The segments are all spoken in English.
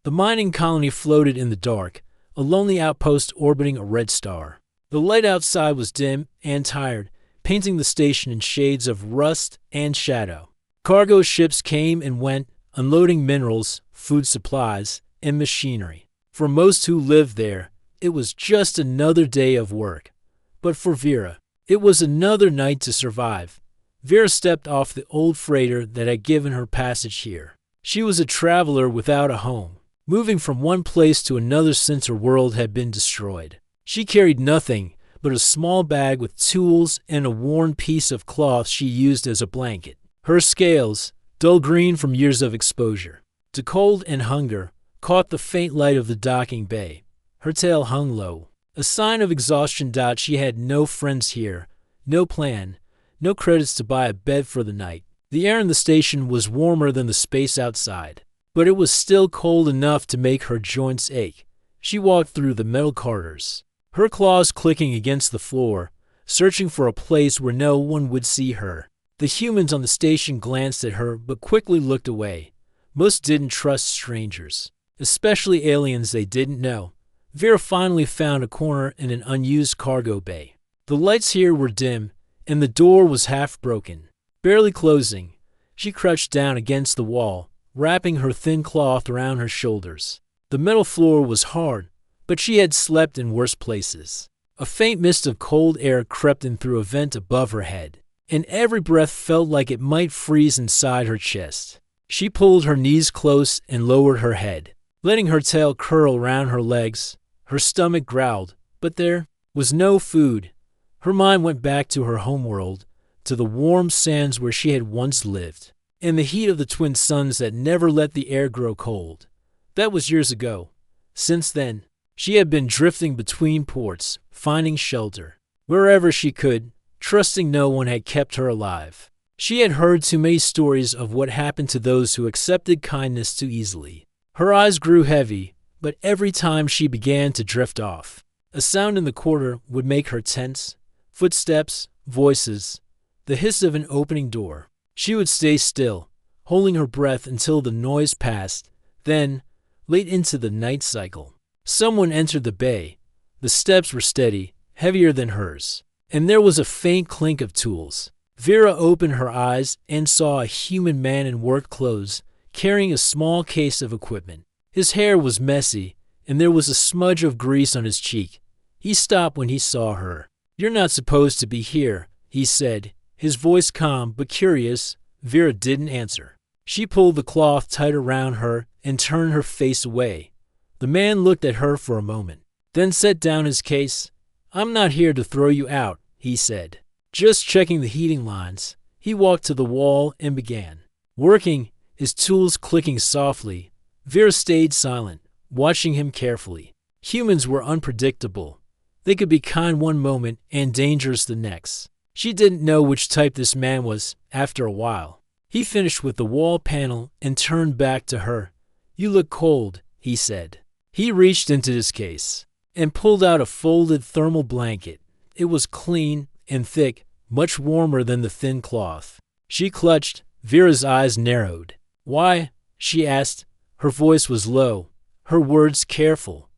The mining colony floated in the dark, a lonely outpost orbiting a red star. The light outside was dim and tired, painting the station in shades of rust and shadow. Cargo ships came and went, unloading minerals, food supplies, and machinery. For most who lived there, it was just another day of work. But for Vera, it was another night to survive. Vera stepped off the old freighter that had given her passage here. She was a traveler without a home, moving from one place to another since her world had been destroyed. She carried nothing but a small bag with tools and a worn piece of cloth she used as a blanket. Her scales, dull green from years of exposure to cold and hunger, caught the faint light of the docking bay. Her tail hung low, a sign of exhaustion. She had no friends here, no plan, no credits to buy a bed for the night. The air in the station was warmer than the space outside, but it was still cold enough to make her joints ache. She walked through the metal corridors, her claws clicking against the floor, searching for a place where no one would see her. The humans on the station glanced at her but quickly looked away. Most didn't trust strangers, especially aliens they didn't know. Vera finally found a corner in an unused cargo bay. The lights here were dim, and the door was half broken, barely closing. She crouched down against the wall, wrapping her thin cloth around her shoulders. The metal floor was hard, but she had slept in worse places. A faint mist of cold air crept in through a vent above her head, and every breath felt like it might freeze inside her chest. She pulled her knees close and lowered her head, letting her tail curl around her legs. Her stomach growled, but there was no food. Her mind went back to her homeworld, to the warm sands where she had once lived, and the heat of the twin suns that never let the air grow cold. That was years ago. Since then, she had been drifting between ports, finding shelter wherever she could, trusting no one had kept her alive. She had heard too many stories of what happened to those who accepted kindness too easily. Her eyes grew heavy, but every time she began to drift off, a sound in the corridor would make her tense. Footsteps, voices, the hiss of an opening door. She would stay still, holding her breath until the noise passed. Then, late into the night cycle, someone entered the bay. The steps were steady, heavier than hers, and there was a faint clink of tools. Vera opened her eyes and saw a human man in work clothes, carrying a small case of equipment. His hair was messy, and there was a smudge of grease on his cheek. He stopped when he saw her. "You're not supposed to be here," he said, his voice calm but curious. Vera didn't answer. She pulled the cloth tight around her and turned her face away. The man looked at her for a moment, then set down his case. "I'm not here to throw you out," he said. "Just checking the heating lines." He walked to the wall and began working, his tools clicking softly. Vera stayed silent, watching him carefully. Humans were unpredictable. They could be kind one moment and dangerous the next. She didn't know which type this man was after a while. He finished with the wall panel and turned back to her. "You look cold," he said. He reached into his case and pulled out a folded thermal blanket. It was clean and thick, much warmer than the thin cloth. She clutched. Vera's eyes narrowed. "Why?" she asked. Her voice was low, her words careful.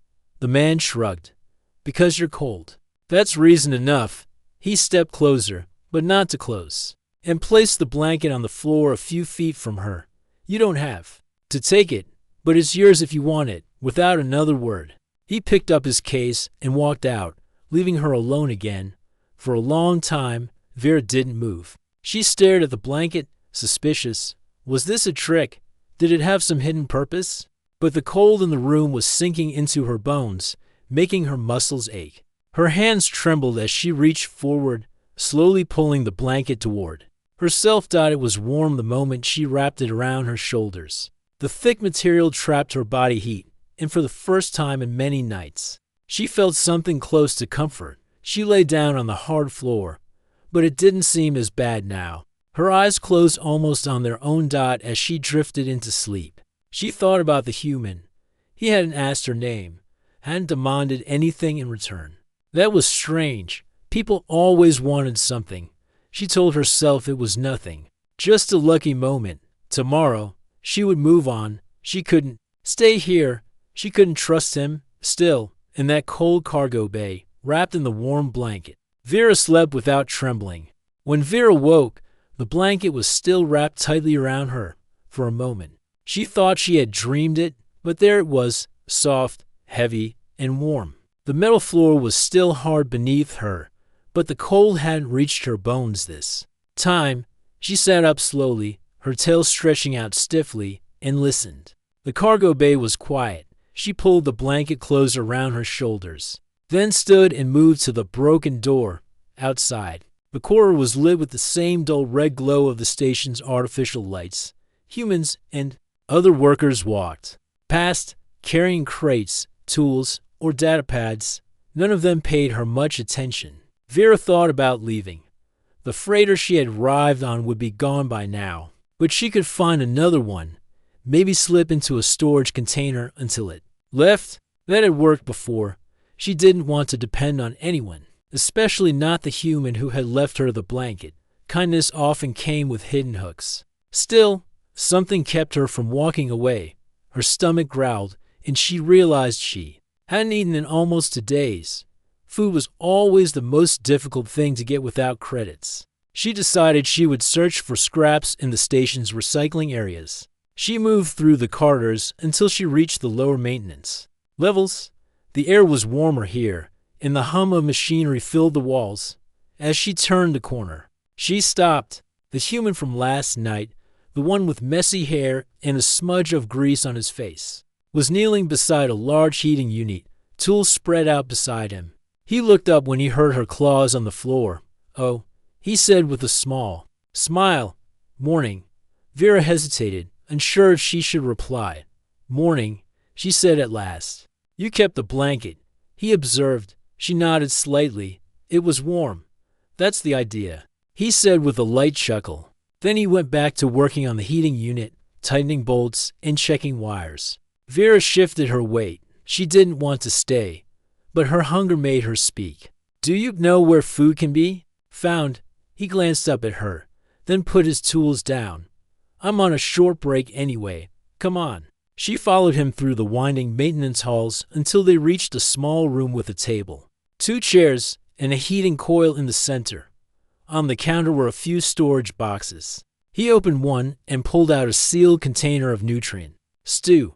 The man shrugged. "Because you're cold." "That's reason enough." He stepped closer, but not too close, and placed the blanket on the floor a few feet from her. "You don't have to take it, but it's yours if you want it." Without another word, he picked up his case and walked out, leaving her alone again. For a long time, Vera didn't move. She stared at the blanket, suspicious. Was this a trick? Did it have some hidden purpose? But the cold in the room was sinking into her bones, making her muscles ache. Her hands trembled as she reached forward, slowly pulling the blanket toward herself. It was warm the moment she wrapped it around her shoulders. The thick material trapped her body heat, and for the first time in many nights, she felt something close to comfort. She lay down on the hard floor, but it didn't seem as bad now. Her eyes closed almost on their own as she drifted into sleep. She thought about the human. He hadn't asked her name, hadn't demanded anything in return. That was strange. People always wanted something. She told herself it was nothing, just a lucky moment. Tomorrow, she would move on. She couldn't Stay here. She couldn't trust him. Still, in that cold cargo bay, wrapped in the warm blanket, Vera slept without trembling. When Vera woke, the blanket was still wrapped tightly around her. For a moment, she thought she had dreamed it, but there it was, soft, heavy, and warm. The metal floor was still hard beneath her, but the cold hadn't reached her bones this time. She sat up slowly, her tail stretching out stiffly, and listened. The cargo bay was quiet. She pulled the blanket closer around her shoulders, then stood and moved to the broken door outside. The corridor was lit with the same dull red glow of the station's artificial lights. Humans and other workers walked past, carrying crates, tools, or data pads. None of them paid her much attention. Vera thought about leaving. The freighter she had arrived on would be gone by now, but she could find another one, maybe slip into a storage container until it left. That had worked before. She didn't want to depend on anyone, especially not the human who had left her the blanket. Kindness often came with hidden hooks. Still, something kept her from walking away. Her stomach growled, and she realized she hadn't eaten in almost 2 days. Food was always the most difficult thing to get without credits. She decided she would search for scraps in the station's recycling areas. She moved through the corridors until she reached the lower maintenance levels. The air was warmer here, and the hum of machinery filled the walls. As she turned the corner, she stopped. The human from last night, the one with messy hair and a smudge of grease on his face, was kneeling beside a large heating unit, tools spread out beside him. He looked up when he heard her claws on the floor. "Oh," he said with a small smile. "Morning." Vera hesitated, unsure if she should reply. "Morning," she said at last. "You kept the blanket," he observed. She nodded slightly. "It was warm. That's the idea," he said with a light chuckle. Then he went back to working on the heating unit, tightening bolts and checking wires. Vera shifted her weight. She didn't want to stay, but her hunger made her speak. "Do you know where food can be found?" He glanced up at her, then put his tools down. "I'm on a short break anyway. Come on." She followed him through the winding maintenance halls until they reached a small room with a table, 2 chairs, and a heating coil in the center. On the counter were a few storage boxes. He opened one and pulled out a sealed container of nutrient stew.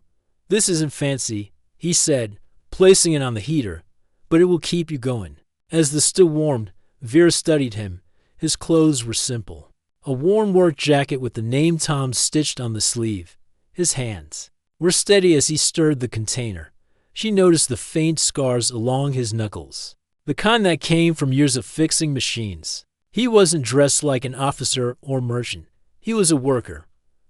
"This isn't fancy," he said, placing it on the heater, "but it will keep you going." As the stew warmed, Vera studied him. His clothes were simple. A worn work jacket with the name Tom stitched on the sleeve. His hands were steady as he stirred the container. She noticed the faint scars along his knuckles, the kind that came from years of fixing machines. He wasn't dressed like an officer or merchant. He was a worker.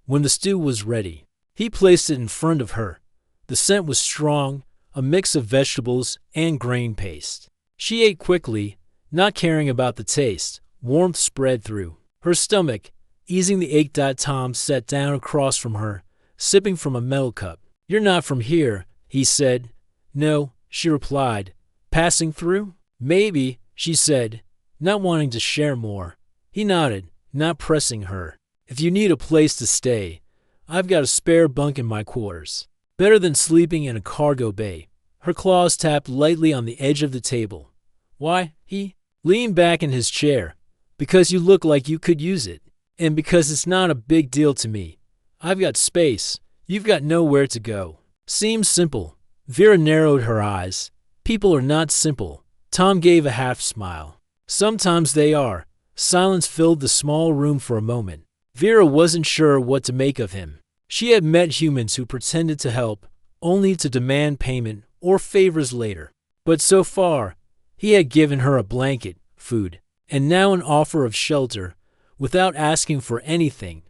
When the stew was ready, he placed it in front of her. The scent was strong, a mix of vegetables and grain paste. She ate quickly, not caring about the taste. Warmth spread through her stomach, easing the ache. Tom sat down across from her, sipping from a metal cup. "You're not from here," he said. "No," she replied. "Passing through?" "Maybe," she said, not wanting to share more. He nodded, not pressing her. "If you need a place to stay, I've got a spare bunk in my quarters. Better than sleeping in a cargo bay." Her claws tapped lightly on the edge of the table. "Why?" He leaned back in his chair. "Because you look like you could use it. And because it's not a big deal to me. I've got space. You've got nowhere to go." Seems simple. Vera narrowed her eyes. "People are not simple." Tom gave a half smile. "Sometimes they are." Silence filled the small room for a moment. Vera wasn't sure what to make of him. She had met humans who pretended to help, only to demand payment or favors later. But so far, he had given her a blanket, food, and now an offer of shelter, without asking for anything.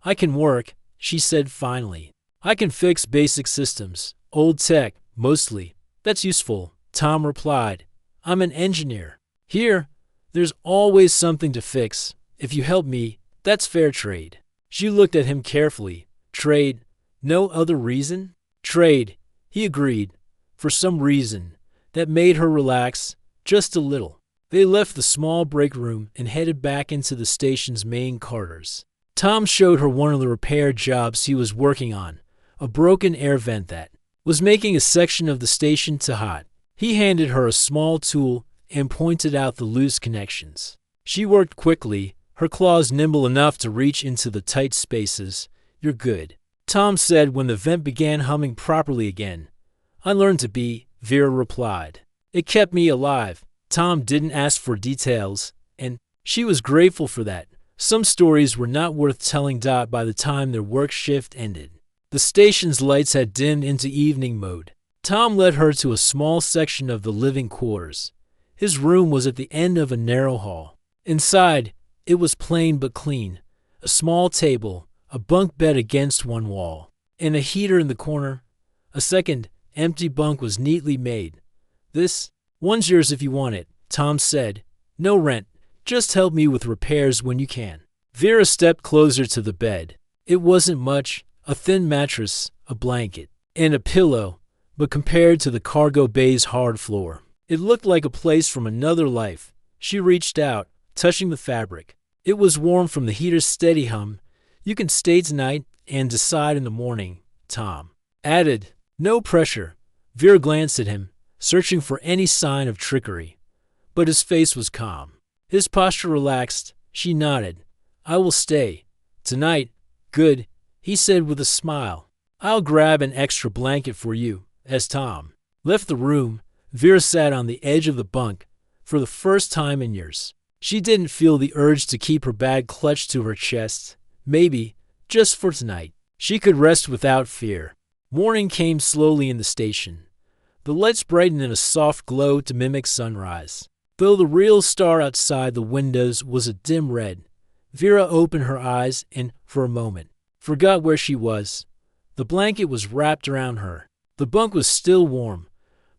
"I can work," she said finally. "I can fix basic systems, old tech, mostly. That's useful," Tom replied. "I'm an engineer. Here, there's always something to fix. If you help me, that's fair trade." She looked at him carefully. "Trade? No other reason?" "Trade," he agreed, for some reason that made her relax just a little. They left the small break room and headed back into the station's main corridors. Tom showed her one of the repair jobs he was working on, a broken air vent that was making a section of the station too hot. He handed her a small tool and pointed out the loose connections. She worked quickly, her claws nimble enough to reach into the tight spaces. "You're good," Tom said when the vent began humming properly again. "I learned to be," Vera replied. "It kept me alive." Tom didn't ask for details, and she was grateful for that. Some stories were not worth telling. By the time their work shift ended, the station's lights had dimmed into evening mode. Tom led her to a small section of the living quarters. His room was at the end of a narrow hall. Inside, it was plain but clean. A small table, a bunk bed against one wall, and a heater in the corner. A second, empty bunk was neatly made. "This one's yours if you want it," Tom said. "No rent. Just help me with repairs when you can." Vera stepped closer to the bed. It wasn't much, a thin mattress, a blanket, and a pillow, but compared to the cargo bay's hard floor, it looked like a place from another life. She reached out, touching the fabric. It was warm from the heater's steady hum. "You can stay tonight and decide in the morning," Tom added. "No pressure." Vera glanced at him, searching for any sign of trickery, but his face was calm. His posture relaxed. She nodded. "I will stay. Tonight." "Good," he said with a smile. "I'll grab an extra blanket for you." As Tom left the room, Vera sat on the edge of the bunk for the first time in years. She didn't feel the urge to keep her bag clutched to her chest. Maybe, just for tonight, she could rest without fear. Morning came slowly in the station. The lights brightened in a soft glow to mimic sunrise, though the real star outside the windows was a dim red. Vera opened her eyes and, for a moment, forgot where she was. The blanket was wrapped around her. The bunk was still warm.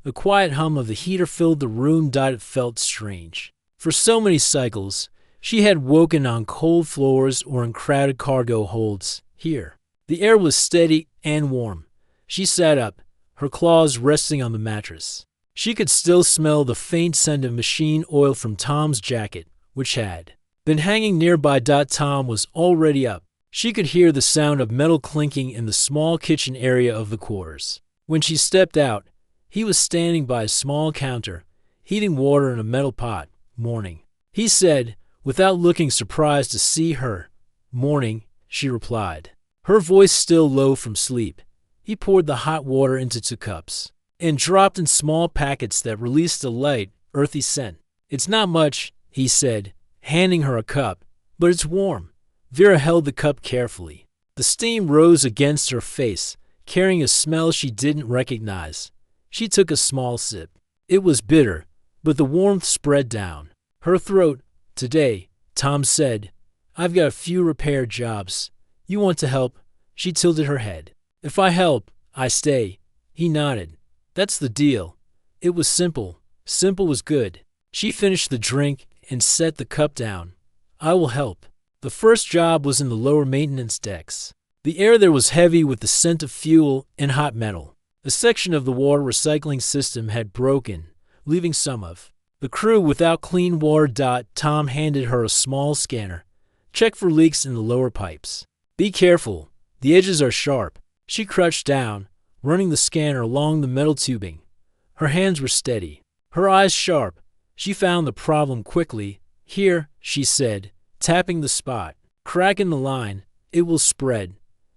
The quiet hum of the heater filled the room. It felt strange. For so many cycles, she had woken on cold floors or in crowded cargo holds. Here, the air was steady and warm. She sat up, her claws resting on the mattress. She could still smell the faint scent of machine oil from Tom's jacket, which had been hanging nearby. Tom was already up. She could hear the sound of metal clinking in the small kitchen area of the quarters. When she stepped out, he was standing by a small counter, heating water in a metal pot. "Morning," he said, without looking surprised to see her. "Morning," she replied, her voice still low from sleep. He poured the hot water into 2 cups and dropped in small packets that released a light, earthy scent. "It's not much," he said, handing her a cup, "but it's warm." Vera held the cup carefully. The steam rose against her face, carrying a smell she didn't recognize. She took a small sip. It was bitter, but the warmth spread down her throat. "Today," Tom said, "I've got a few repair jobs. You want to help?" She tilted her head. "If I help, I stay." He nodded. "That's the deal." It was simple. Simple was good. She finished the drink and set the cup down. "I will help." The first job was in the lower maintenance decks. The air there was heavy with the scent of fuel and hot metal. A section of the water recycling system had broken, leaving some of the crew without clean water. Tom handed her a small scanner. "Check for leaks in the lower pipes. Be careful. The edges are sharp." She crouched down, running the scanner along the metal tubing. Her hands were steady, her eyes sharp. She found the problem quickly. "Here," she said, tapping the spot. "Crack in the line. It will spread."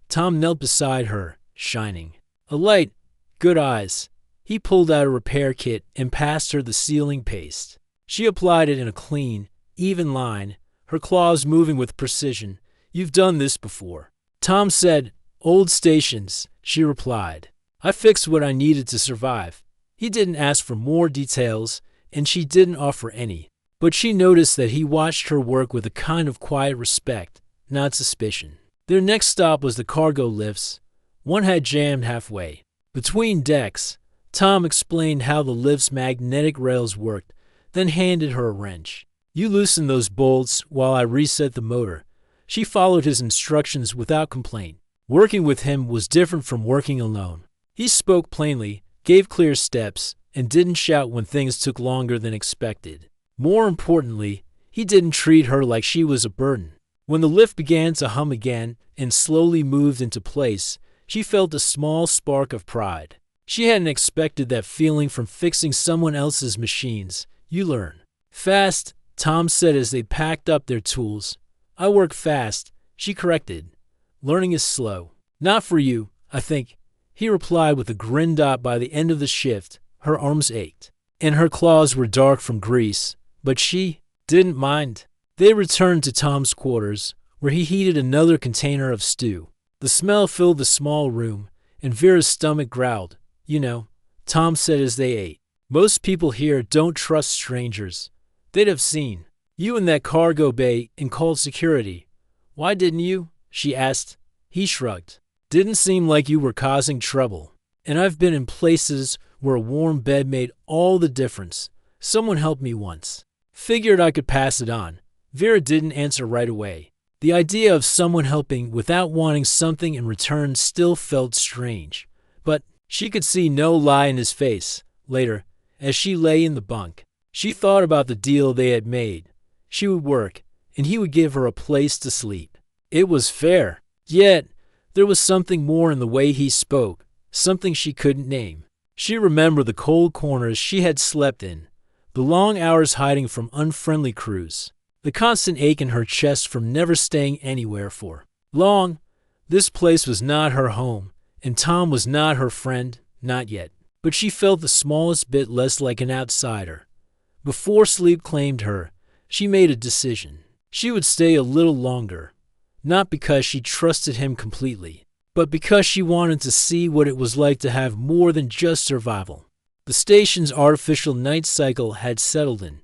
Tom knelt beside her, shining a light. "Good eyes." He pulled out a repair kit and passed her the sealing paste. She applied it in a clean, even line, her claws moving with precision. "You've done this before," Tom said. "Old stations," she replied. "I fixed what I needed to survive." He didn't ask for more details, and she didn't offer any. But she noticed that he watched her work with a kind of quiet respect, not suspicion. Their next stop was the cargo lifts. One had jammed halfway between decks. Tom explained how the lift's magnetic rails worked, then handed her a wrench. "You loosen those bolts while I reset the motor." She followed his instructions without complaint. Working with him was different from working alone. He spoke plainly, gave clear steps, and didn't shout when things took longer than expected. More importantly, he didn't treat her like she was a burden. When the lift began to hum again and slowly moved into place, She felt a small spark of pride. She hadn't expected that feeling from fixing someone else's machines. You learn fast, Tom said as they packed up their tools. I work fast, she corrected. Learning is slow. Not for you, I think, he replied with a grin. By the end of the shift, her arms ached, and her claws were dark from grease, but she didn't mind. They returned to Tom's quarters, where he heated another container of stew. The smell filled the small room, and Vera's stomach growled. You know, Tom said as they ate. Most people here don't trust strangers. They'd have seen you in that cargo bay and called security. Why didn't you? She asked. He shrugged. Didn't seem like you were causing trouble. And I've been in places where a warm bed made all the difference. Someone helped me once. Figured I could pass it on. Vera didn't answer right away. The idea of someone helping without wanting something in return still felt strange. But she could see no lie in his face. Later, as she lay in the bunk, she thought about the deal they had made. She would work, and he would give her a place to sleep. It was fair. Yet, there was something more in the way he spoke, something she couldn't name. She remembered the cold corners she had slept in, the long hours hiding from unfriendly crews, the constant ache in her chest from never staying anywhere for long. This place was not her home, and Tom was not her friend, not yet. But she felt the smallest bit less like an outsider. Before sleep claimed her, she made a decision. She would stay a little longer, not because she trusted him completely, but because she wanted to see what it was like to have more than just survival. The station's artificial night cycle had settled in.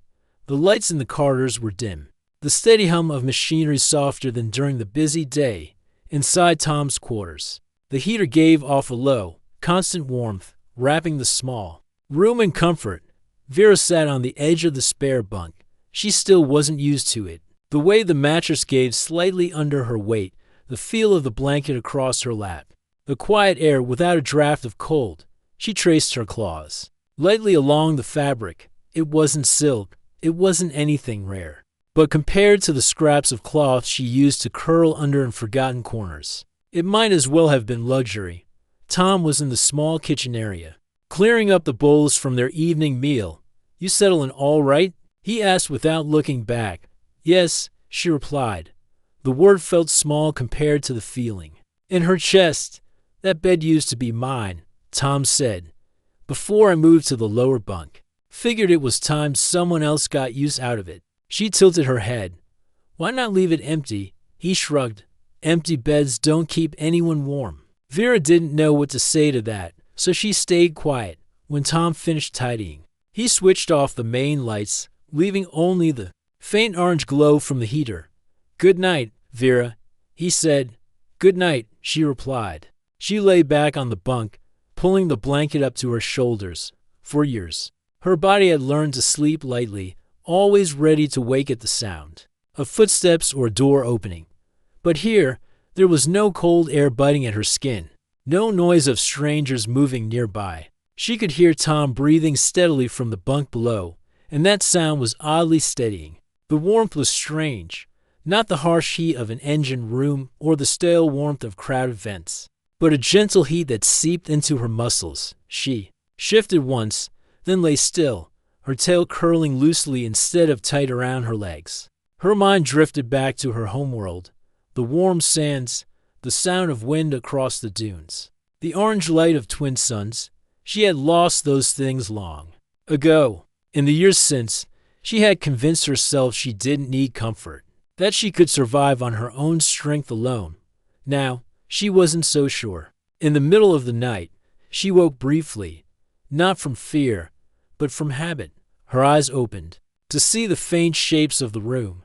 The lights in the corridors were dim, the steady hum of machinery softer than during the busy day. Inside Tom's quarters, the heater gave off a low, constant warmth, wrapping the small room in comfort. Vera sat on the edge of the spare bunk. She still wasn't used to it. The way the mattress gave slightly under her weight, the feel of the blanket across her lap, the quiet air without a draft of cold. She traced her claws lightly along the fabric. It wasn't silk. It wasn't anything rare. But compared to the scraps of cloth she used to curl under in forgotten corners, it might as well have been luxury. Tom was in the small kitchen area, clearing up the bowls from their evening meal. You settling all right? He asked without looking back. Yes, she replied. The word felt small compared to the feeling in her chest. That bed used to be mine, Tom said, before I moved to the lower bunk. Figured it was time someone else got use out of it. She tilted her head. Why not leave it empty? He shrugged. Empty beds don't keep anyone warm. Vera didn't know what to say to that, so she stayed quiet. When Tom finished tidying, he switched off the main lights, leaving only the faint orange glow from the heater. Good night, Vera, he said. Good night, she replied. She lay back on the bunk, pulling the blanket up to her shoulders. For years, her body had learned to sleep lightly, always ready to wake at the sound of footsteps or a door opening. But here, there was no cold air biting at her skin, no noise of strangers moving nearby. She could hear Tom breathing steadily from the bunk below, and that sound was oddly steadying. The warmth was strange, not the harsh heat of an engine room or the stale warmth of crowded vents, but a gentle heat that seeped into her muscles. She shifted once, then lay still, her tail curling loosely instead of tight around her legs. Her mind drifted back to her homeworld, the warm sands, the sound of wind across the dunes, the orange light of twin suns. She had lost those things long ago. In the years since, she had convinced herself she didn't need comfort, that she could survive on her own strength alone. Now, she wasn't so sure. In the middle of the night, she woke briefly, not from fear, but from habit. Her eyes opened to see the faint shapes of the room.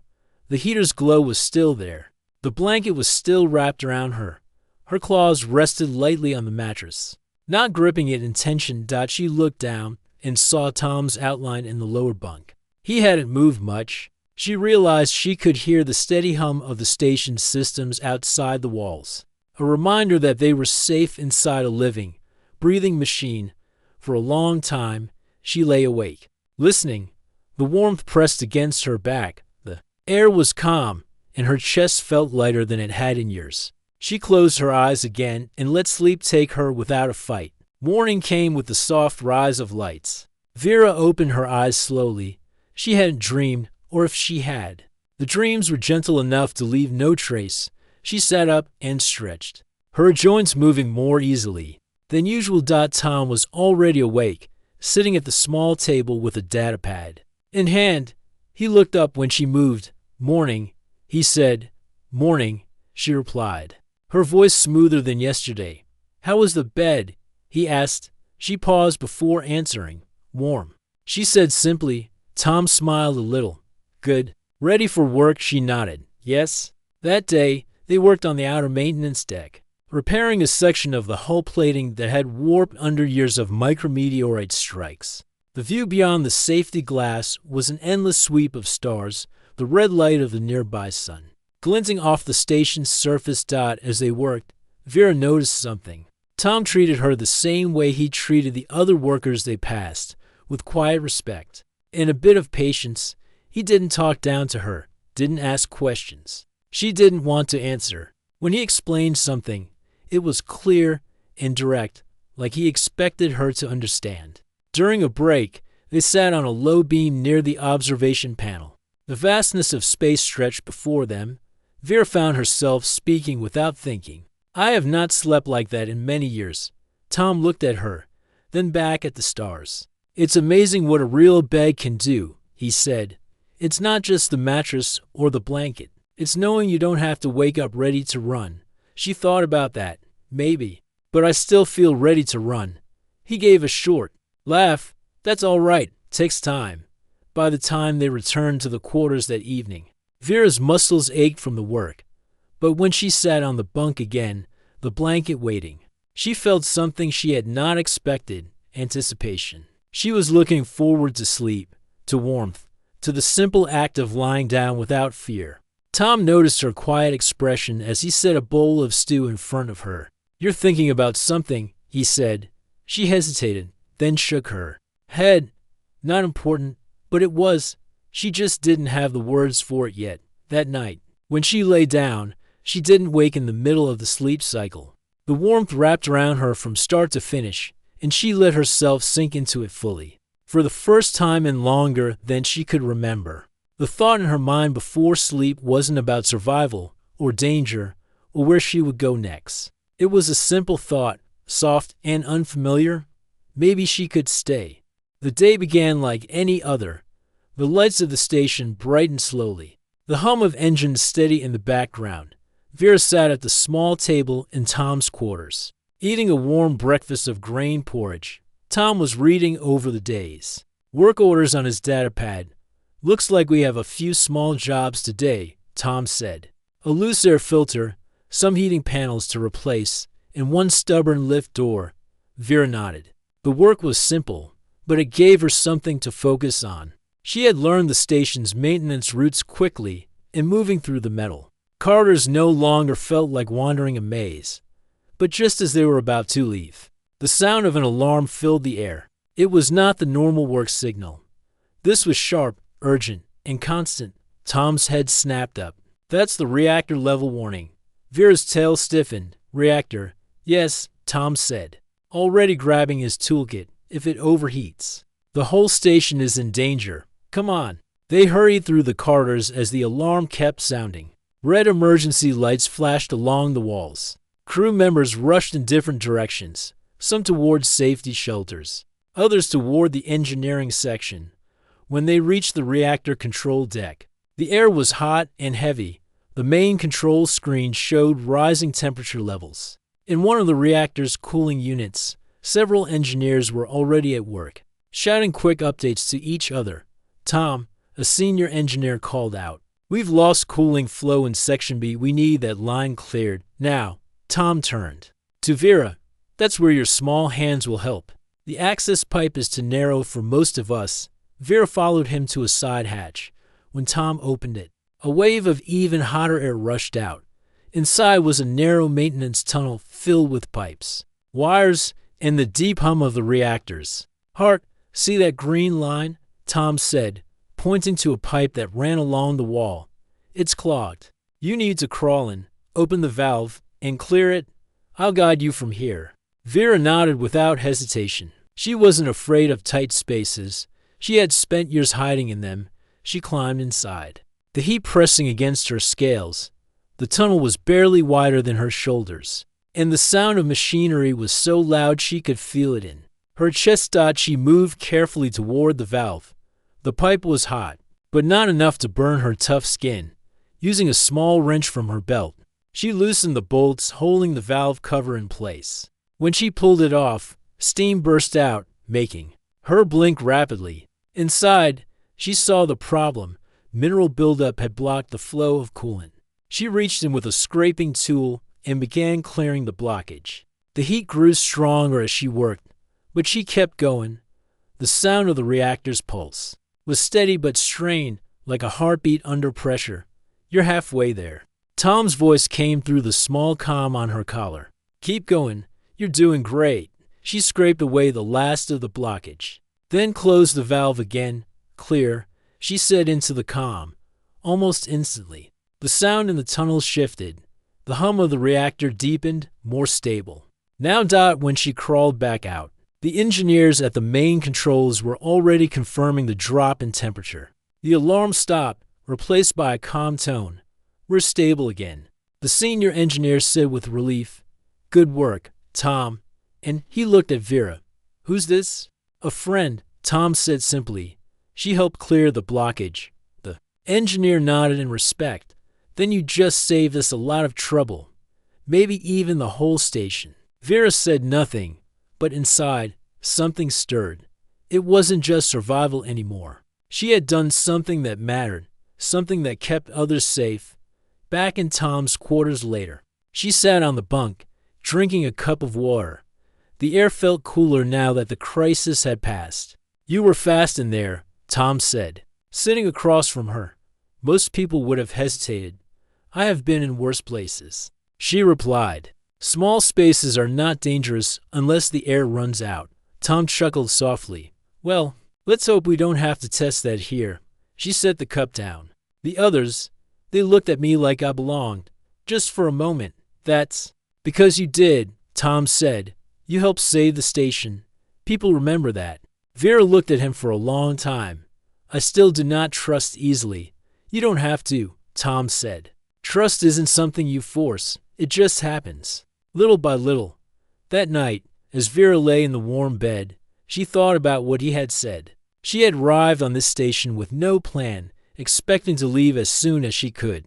The heater's glow was still there. The blanket was still wrapped around her. Her claws rested lightly on the mattress. Not gripping it in tension, she looked down and saw Tom's outline in the lower bunk. He hadn't moved much. She realized she could hear the steady hum of the station's systems outside the walls, a reminder that they were safe inside a living, breathing machine. For a long time, she lay awake, listening. The warmth pressed against her back. The air was calm, and her chest felt lighter than it had in years. She closed her eyes again and let sleep take her without a fight. Morning came with the soft rise of lights. Vera opened her eyes slowly. She hadn't dreamed, or if she had, the dreams were gentle enough to leave no trace. She sat up and stretched, her joints moving more easily than usual. Tom was already awake, sitting at the small table with a data pad in hand. He looked up when she moved. "Morning," he said. "Morning," she replied, her voice smoother than yesterday. "How was the bed?" he asked. She paused before answering. "Warm," she said simply. Tom smiled a little. "Good. Ready for work?" She nodded. "Yes." That day, they worked on the outer maintenance deck, repairing a section of the hull plating that had warped under years of micrometeorite strikes. The view beyond the safety glass was an endless sweep of stars, the red light of the nearby sun glinting off the station's surface. As they worked, Vera noticed something. Tom treated her the same way he treated the other workers they passed, with quiet respect and a bit of patience. He didn't talk down to her, didn't ask questions she didn't want to answer. When he explained something, it was clear and direct, like he expected her to understand. During a break, they sat on a low beam near the observation panel. The vastness of space stretched before them. Vera found herself speaking without thinking. "I have not slept like that in many years." Tom looked at her, then back at the stars. "It's amazing what a real bed can do," he said. "It's not just the mattress or the blanket. It's knowing you don't have to wake up ready to run." She thought about that. "Maybe. But I still feel ready to run." He gave a short laugh. "That's all right. Takes time." By the time they returned to the quarters that evening, Vera's muscles ached from the work. But when she sat on the bunk again, the blanket waiting, she felt something she had not expected: anticipation. She was looking forward to sleep, to warmth, to the simple act of lying down without fear. Tom noticed her quiet expression as he set a bowl of stew in front of her. "You're thinking about something," he said. She hesitated, then shook her head. "Not important." But it was. She just didn't have the words for it yet. That night, when she lay down, she didn't wake in the middle of the sleep cycle. The warmth wrapped around her from start to finish, and she let herself sink into it fully. For the first time in longer than she could remember, the thought in her mind before sleep wasn't about survival or danger or where she would go next. It was a simple thought, soft and unfamiliar. Maybe she could stay. The day began like any other. The lights of the station brightened slowly, the hum of engines steady in the background. Vera sat at the small table in Tom's quarters, eating a warm breakfast of grain porridge. Tom was reading over the day's work orders on his data pad. "Looks like we have a few small jobs today," Tom said. "A loose air filter, some heating panels to replace, and one stubborn lift door." Vera nodded. The work was simple, but it gave her something to focus on. She had learned the station's maintenance routes quickly, and moving through the metal corridors no longer felt like wandering a maze. But just as they were about to leave, the sound of an alarm filled the air. It was not the normal work signal. This was sharp, urgent, and constant. Tom's head snapped up. "That's the reactor level warning." Vera's tail stiffened. "Reactor?" "Yes," Tom said, already grabbing his toolkit. "If it overheats, the whole station is in danger. Come on." They hurried through the corridors as the alarm kept sounding. Red emergency lights flashed along the walls. Crew members rushed in different directions, some toward safety shelters, others toward the engineering section. When they reached the reactor control deck, the air was hot and heavy. The main control screen showed rising temperature levels. In one of the reactor's cooling units, several engineers were already at work, shouting quick updates to each other. "Tom," a senior engineer called out, "we've lost cooling flow in Section B. We need that line cleared now." Tom turned to Vera. "That's where your small hands will help. The access pipe is too narrow for most of us." Vera followed him to a side hatch. When Tom opened it, a wave of even hotter air rushed out. Inside was a narrow maintenance tunnel filled with pipes, wires, and the deep hum of the reactors. "Hart, see that green line?" Tom said, pointing to a pipe that ran along the wall. "It's clogged. You need to crawl in, open the valve, and clear it? I'll guide you from here. Vera nodded without hesitation. She wasn't afraid of tight spaces. She had spent years hiding in them. She climbed inside, the heat pressing against her scales. The tunnel was barely wider than her shoulders, and the sound of machinery was so loud she could feel it in her chest. She moved carefully toward the valve. The pipe was hot, but not enough to burn her tough skin. Using a small wrench from her belt, she loosened the bolts holding the valve cover in place. When she pulled it off, steam burst out, making her blink rapidly. Inside, she saw the problem. Mineral buildup had blocked the flow of coolant. She reached in with a scraping tool and began clearing the blockage. The heat grew stronger as she worked, but she kept going. The sound of the reactor's pulse was steady but strained, like a heartbeat under pressure. You're halfway there. Tom's voice came through the small comm on her collar. Keep going. You're doing great. She scraped away the last of the blockage, then closed the valve again. Clear, she said into the comm. Almost instantly, the sound in the tunnel shifted. The hum of the reactor deepened, more stable. Now, when she crawled back out, the engineers at the main controls were already confirming the drop in temperature. The alarm stopped, replaced by a calm tone. We're stable again, the senior engineer said with relief. Good work, Tom. And he looked at Vera. Who's this? A friend, Tom said simply. She helped clear the blockage. The engineer nodded in respect. Then you just saved us a lot of trouble. Maybe even the whole station. Vera said nothing, but inside, something stirred. It wasn't just survival anymore. She had done something that mattered, something that kept others safe. Back in Tom's quarters later, she sat on the bunk, drinking a cup of water. The air felt cooler now that the crisis had passed. You were fast in there, Tom said, sitting across from her. Most people would have hesitated. I have been in worse places, she replied. Small spaces are not dangerous unless the air runs out. Tom chuckled softly. Well, let's hope we don't have to test that here. She set the cup down. The others, they looked at me like I belonged. Just for a moment. That's because you did, Tom said. You helped save the station. People remember that. Vera looked at him for a long time. I still do not trust easily. You don't have to, Tom said. Trust isn't something you force. It just happens. Little by little. That night, as Vera lay in the warm bed, she thought about what he had said. She had arrived on this station with no plan, expecting to leave as soon as she could.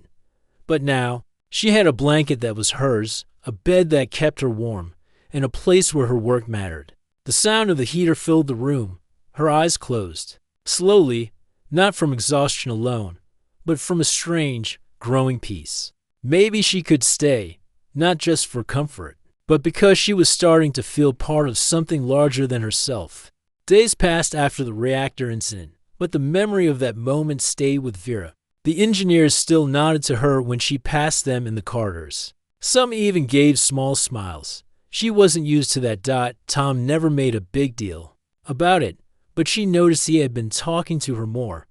But now, she had a blanket that was hers, a bed that kept her warm, and a place where her work mattered. The sound of the heater filled the room. Her eyes closed. Slowly, not from exhaustion alone, but from a strange, growing peace. Maybe she could stay, not just for comfort, but because she was starting to feel part of something larger than herself. Days passed after the reactor incident, but the memory of that moment stayed with Vera. The engineers still nodded to her when she passed them in the corridors. Some even gave small smiles. She wasn't used to that. Tom never made a big deal about it, but she noticed he had been talking to her more.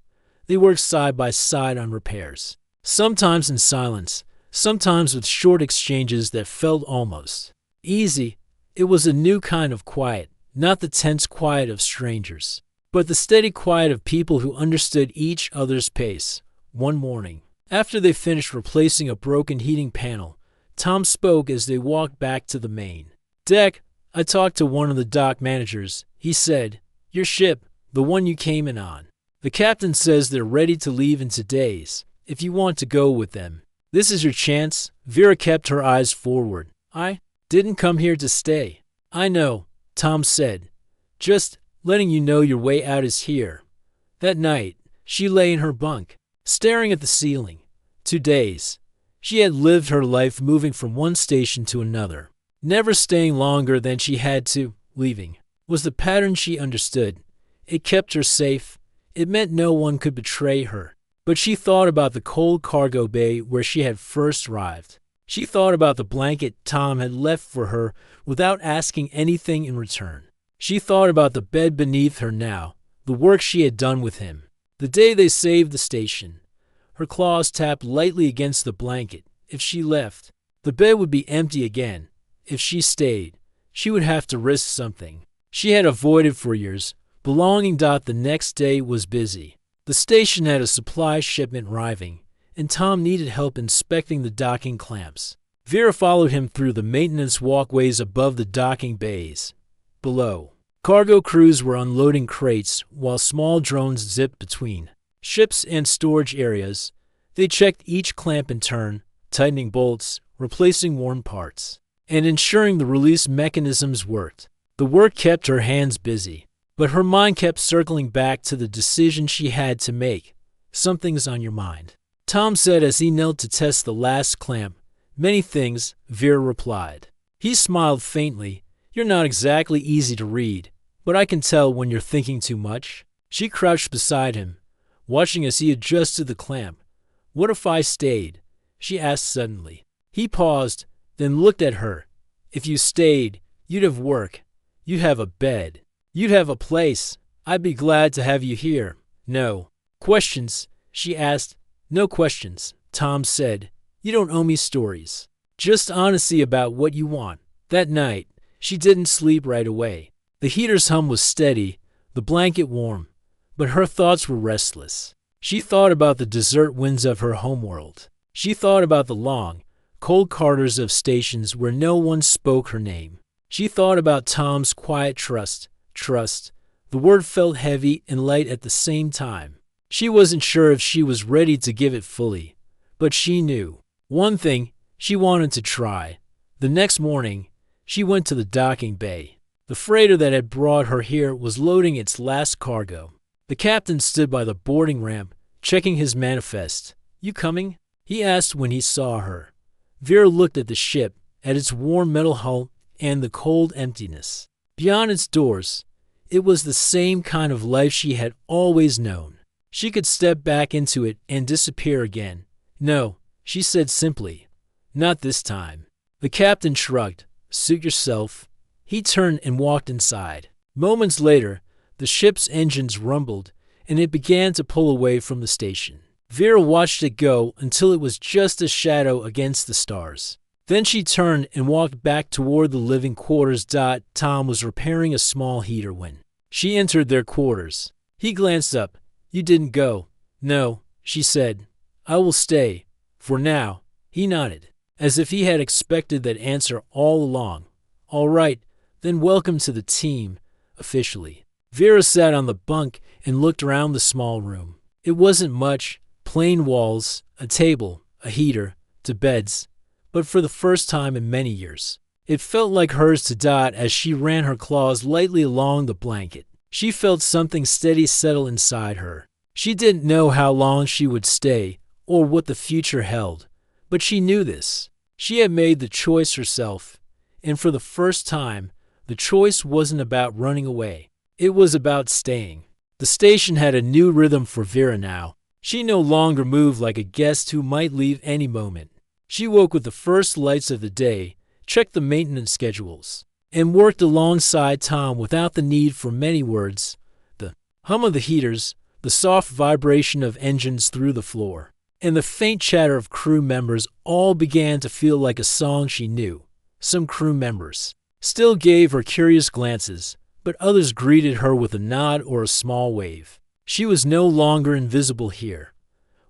They worked side by side on repairs, sometimes in silence, sometimes with short exchanges that felt almost easy. It was a new kind of quiet, not the tense quiet of strangers, but the steady quiet of people who understood each other's pace. One morning, after they finished replacing a broken heating panel, Tom spoke as they walked back to the main deck. I talked to one of the dock managers. He said, your ship, the one you came in on. The captain says they're ready to leave in 2 days, if you want to go with them. This is your chance. Vera kept her eyes forward. I didn't come here to stay. I know, Tom said. Just letting you know your way out is here. That night, she lay in her bunk, staring at the ceiling. 2 days. She had lived her life moving from one station to another, never staying longer than she had to. Leaving was the pattern she understood. It kept her safe. It meant no one could betray her. But she thought about the cold cargo bay where she had first arrived. She thought about the blanket Tom had left for her without asking anything in return. She thought about the bed beneath her now, the work she had done with him. The day they saved the station. Her claws tapped lightly against the blanket. If she left, The bed would be empty again. If she stayed, she would have to risk something she had avoided for years. Belonging. The next day was busy. The station had a supply shipment arriving, and Tom needed help inspecting the docking clamps. Vera followed him through the maintenance walkways above the docking bays. Below, cargo crews were unloading crates while small drones zipped between ships and storage areas. They checked each clamp in turn, tightening bolts, replacing worn parts, and ensuring the release mechanisms worked. The work kept her hands busy, but her mind kept circling back to the decision she had to make. Something's on your mind, Tom said as he knelt to test the last clamp. Many things, Vera replied. He smiled faintly. You're not exactly easy to read, but I can tell when you're thinking too much. She crouched beside him, watching as he adjusted the clamp. What if I stayed? She asked suddenly. He paused, then looked at her. If you stayed, you'd have work. You'd have a bed. You'd have a place. I'd be glad to have you here. No questions, she asked. No questions, Tom said. You don't owe me stories. Just honesty about what you want. That night, she didn't sleep right away. The heater's hum was steady, the blanket warm, but her thoughts were restless. She thought about the desert winds of her homeworld. She thought about the long, cold corridors of stations where no one spoke her name. She thought about Tom's quiet trust. The word felt heavy and light at the same time. She wasn't sure if she was ready to give it fully, but she knew one thing: she wanted to try. The next morning, she went to the docking bay. The freighter that had brought her here was loading its last cargo. The captain stood by the boarding ramp, checking his manifest. You coming? He asked when he saw her. Vera looked at the ship, at its warm metal hull and the cold emptiness. Beyond its doors, it was the same kind of life she had always known. She could step back into it and disappear again. No, she said simply. Not this time. The captain shrugged. Suit yourself. He turned and walked inside. Moments later, the ship's engines rumbled, and it began to pull away from the station. Vera watched it go until it was just a shadow against the stars. Then she turned and walked back toward the living quarters. Tom was repairing a small heater when she entered their quarters. He glanced up. You didn't go. No, she said. I will stay. For now. He nodded, as if he had expected that answer all along. All right, then welcome to the team, officially. Vera sat on the bunk and looked around the small room. It wasn't much. Plain walls, a table, a heater, two beds. But for the first time in many years, it felt like hers to dot as she ran her claws lightly along the blanket. She felt something steady settle inside her. She didn't know how long she would stay or what the future held, but she knew this. She had made the choice herself, and for the first time, the choice wasn't about running away. It was about staying. The station had a new rhythm for Vera now. She no longer moved like a guest who might leave any moment. She woke with the first lights of the day, checked the maintenance schedules, and worked alongside Tom without the need for many words. The hum of the heaters, the soft vibration of engines through the floor, and the faint chatter of crew members all began to feel like a song she knew. Some crew members still gave her curious glances, but others greeted her with a nod or a small wave. She was no longer invisible here.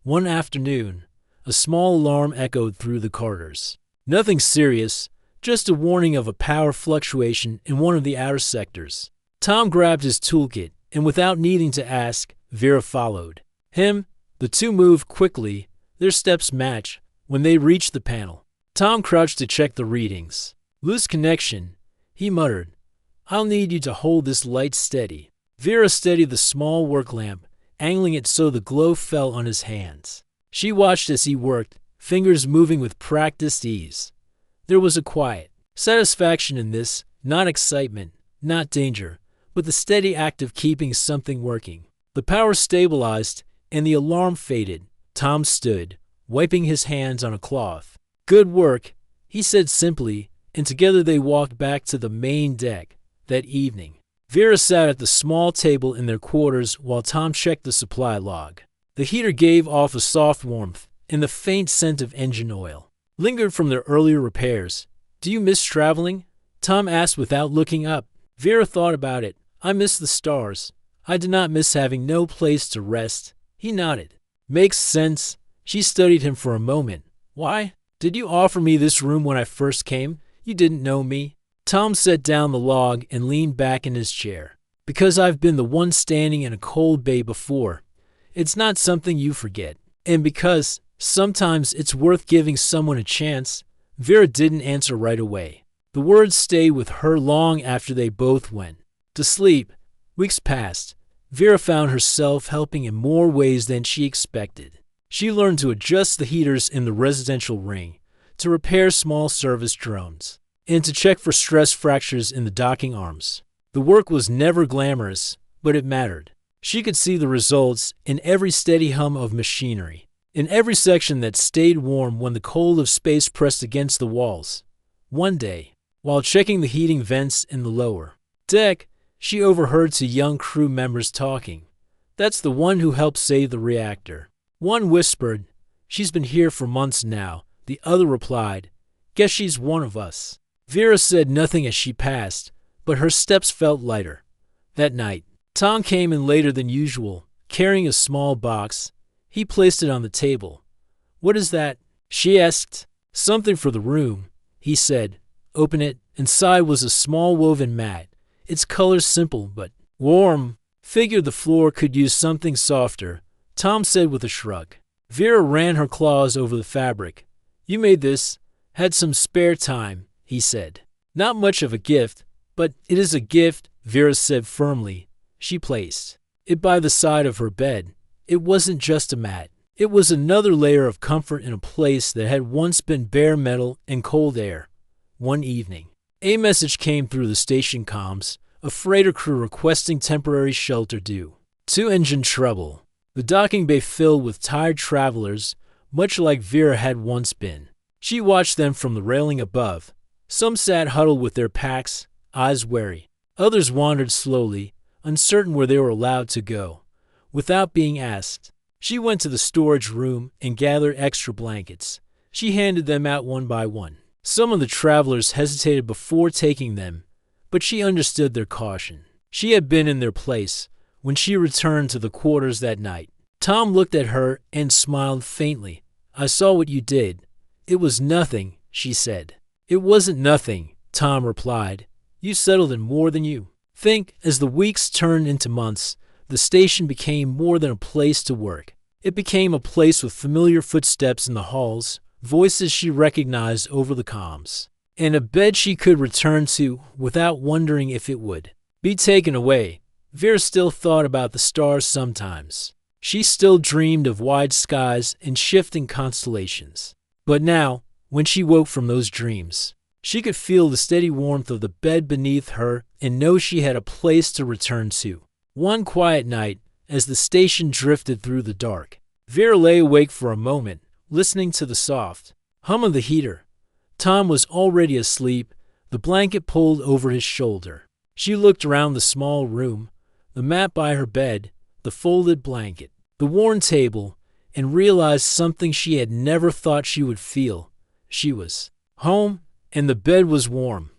One afternoon, a small alarm echoed through the corridors. Nothing serious, just a warning of a power fluctuation in one of the outer sectors. Tom grabbed his toolkit, and without needing to ask, Vera followed him. The two moved quickly. Their steps matched. When they reached the panel, Tom crouched to check the readings. Loose connection, he muttered. I'll need you to hold this light steady. Vera steadied the small work lamp, angling it so the glow fell on his hands. She watched as he worked, fingers moving with practiced ease. There was a quiet satisfaction in this, not excitement, not danger, but the steady act of keeping something working. The power stabilized, and the alarm faded. Tom stood, wiping his hands on a cloth. Good work, he said simply, and together they walked back to the main deck. That evening, Vera sat at the small table in their quarters while Tom checked the supply log. The heater gave off a soft warmth and the faint scent of engine oil. lingered from their earlier repairs. Do you miss traveling? Tom asked without looking up. Vera thought about it. I miss the stars. I did not miss having no place to rest. He nodded. Makes sense. She studied him for a moment. Why? Did you offer me this room when I first came? You didn't know me. Tom set down the log and leaned back in his chair. Because I've been the one standing in a cold bay before. It's not something you forget. And because sometimes it's worth giving someone a chance. Vera didn't answer right away. The words stayed with her long after they both went to sleep. Weeks passed. Vera found herself helping in more ways than she expected. She learned to adjust the heaters in the residential ring, to repair small service drones, and to check for stress fractures in the docking arms. The work was never glamorous, but it mattered. She could see the results in every steady hum of machinery, in every section that stayed warm when the cold of space pressed against the walls. One day, while checking the heating vents in the lower deck, she overheard two young crew members talking. That's the one who helped save the reactor. One whispered, "She's been here for months now." The other replied, "Guess she's one of us." Vera said nothing as she passed, but her steps felt lighter. That night, Tom came in later than usual, carrying a small box. He placed it on the table. "What is that?" she asked. "Something for the room," he said. "Open it." Inside was a small woven mat. Its color simple but warm. Figured the floor could use something softer, Tom said with a shrug. Vera ran her claws over the fabric. "You made this. Had some spare time," he said. "Not much of a gift, but it is a gift," Vera said firmly. She placed it by the side of her bed. It wasn't just a mat. It was another layer of comfort in a place that had once been bare metal and cold air. One evening, a message came through the station comms, a freighter crew requesting temporary shelter due to engine trouble. The docking bay filled with tired travelers, much like Vera had once been. She watched them from the railing above. Some sat huddled with their packs, eyes wary. Others wandered slowly, uncertain where they were allowed to go. Without being asked, she went to the storage room and gathered extra blankets. She handed them out one by one. Some of the travelers hesitated before taking them, but she understood their caution. She had been in their place when she returned to the quarters that night. Tom looked at her and smiled faintly. "I saw what you did. It was nothing," she said. "It wasn't nothing," Tom replied. "You settled in more than you think." As the weeks turned into months, the station became more than a place to work. It became a place with familiar footsteps in the halls, voices she recognized over the comms, and a bed she could return to without wondering if it would be taken away. Vera still thought about the stars sometimes. She still dreamed of wide skies and shifting constellations. But now, when she woke from those dreams, she could feel the steady warmth of the bed beneath her and know she had a place to return to. One quiet night, as the station drifted through the dark, Vera lay awake for a moment, listening to the soft hum of the heater. Tom was already asleep, the blanket pulled over his shoulder. She looked around the small room, the mat by her bed, the folded blanket, the worn table, and realized something she had never thought she would feel. She was home, and the bed was warm.